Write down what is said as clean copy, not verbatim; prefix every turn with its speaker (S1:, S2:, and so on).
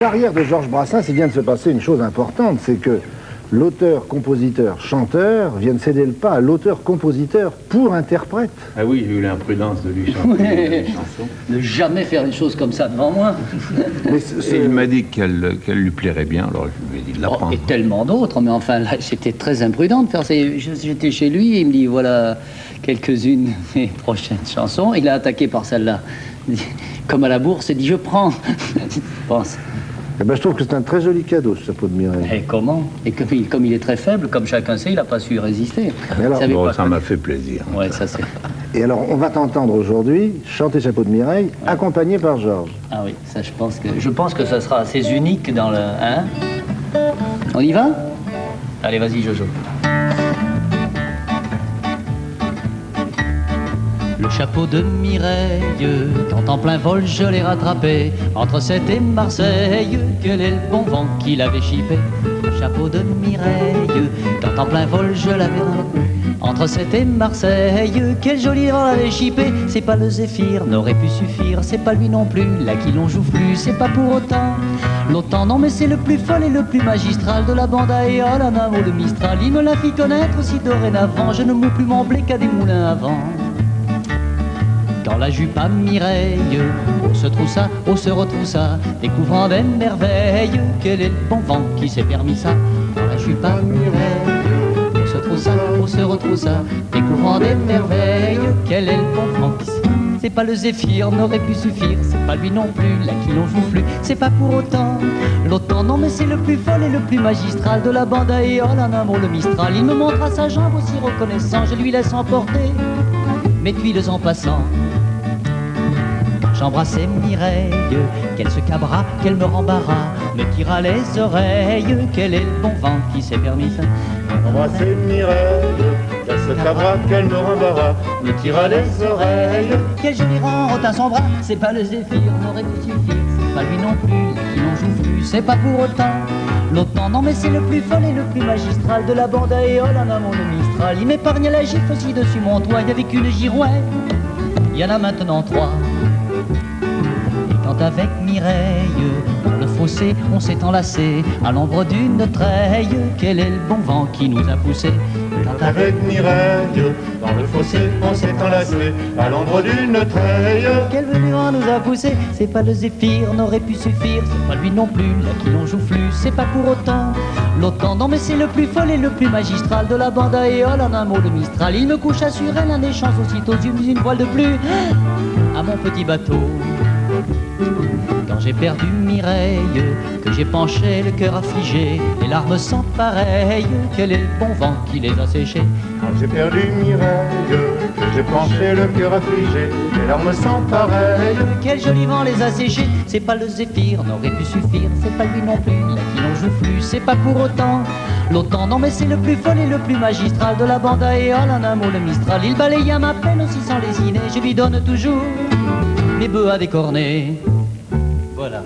S1: Carrière de Georges Brassens, il vient de se passer une chose importante, c'est que l'auteur, compositeur, chanteur vient de céder le pas à l'auteur, compositeur pour interprète.
S2: Ah oui, j'ai eu l'imprudence de lui chanter des chansons.
S3: Ne jamais faire une chose comme ça devant moi.
S2: Mais il m'a dit qu'elle lui plairait bien, alors je lui ai dit de la prendre.
S3: Et tellement d'autres, mais enfin là, c'était très imprudent de faire ça. J'étais chez lui et il me dit voilà quelques-unes de mes prochaines chansons. Il a attaqué par celle-là. Comme à la bourse, il dit je prends. Je pense.
S1: Eh ben, je trouve que c'est un très joli cadeau, ce chapeau de Mireille.
S3: Et comment? Et comme il est très faible, comme chacun sait, il n'a pas su résister.
S1: Alors,
S2: bon, ça m'a fait plaisir.
S3: Ouais, ça c'est.
S1: Et alors, on va t'entendre aujourd'hui chanter Chapeau de Mireille, ouais, accompagné par Georges.
S3: Ah oui, ça je pense que ça sera assez unique dans le... Hein? On y va? Allez, vas-y, Jojo. Le chapeau de Mireille, quand en plein vol je l'ai rattrapé, entre Sète et Marseille, quel est le bon vent qui l'avait chippé. Le chapeau de Mireille, quand en plein vol je l'avais rattrapé, entre Sète et Marseille, quel joli vent l'avait chippé. C'est pas le zéphyr, n'aurait pu suffire, c'est pas lui non plus, là qui l'on joue plus, c'est pas pour autant. L'autant non mais c'est le plus fol et le plus magistral de la bande à Éole, en un mot de Mistral. Il me l'a fit connaître aussi dorénavant, je ne moue plus mon blé qu'à des moulins à vent. Dans la jupe à Mireille, on se troussa, on se retroussa, découvrant des merveilles, quel est le bon vent qui s'est permis ça. Dans la jupe à Mireille, on se troussa, on se retroussa, découvrant des merveilles, quel est le bon vent qui s'est... C'est pas le zéphyr, n'aurait pu suffire, c'est pas lui non plus, là qui l'on joue plus, c'est pas pour autant. L'autant non mais c'est le plus fol et le plus magistral de la bande à Éole, en un mot le Mistral. Il me montra sa jambe aussi reconnaissant, je lui laisse emporter mes tuiles en passant. J'embrassais Mireille, qu'elle se cabra, qu'elle me rembarra, me tira les oreilles, quel est le bon vent qui s'est permis ça.
S4: J'embrassais Mireille, qu'elle se cabra, qu'elle me rembarra, me tira les oreilles.
S3: Quel joli rang retint son bras, c'est pas le zéphyr, n'aurait pu suffire, c'est pas lui non plus, là qui n'en joue plus, c'est pas pour autant. L'autant non mais c'est le plus fol et le plus magistral de la bande à Éole, en amont de Mistral. Il m'épargne la gifle aussi dessus mon toit, il y avait qu'une girouette, il y en a maintenant 3. Quand avec Mireille, dans le fossé, on s'est enlacé, à l'ombre d'une treille, quel est le bon vent qui nous a poussé.
S4: Quand avec Mireille, dans le fossé, on s'est enlacé, à l'ombre d'une treille.
S3: Quel vent nous a poussé, c'est pas le zéphyr, n'aurait pu suffire, c'est pas lui non plus, là qui l'on joue plus, c'est pas pour autant. L'autant, non mais c'est le plus fol et le plus magistral de la bande à Éole, en un mot le Mistral. Il me couche sur elle, un échange aussitôt, une voile de plus à mon petit bateau. Quand j'ai perdu Mireille, que j'ai penché le cœur affligé, les larmes sans pareilles, quel est le bon vent qui les a séchées.
S4: Quand j'ai perdu Mireille, que j'ai penché le cœur affligé, les larmes sans pareilles.
S3: Quel joli vent les a séchées, c'est pas le zéphyr, n'aurait pu suffire, c'est pas lui non plus, là qui n'en joue plus, c'est pas pour autant. L'autant non mais c'est le plus fol et le plus magistral de la bande à Éole, en un mot le Mistral. Il balaya ma peine aussi sans lésiner, je lui donne toujours mes bœufs à décorner. Voilà.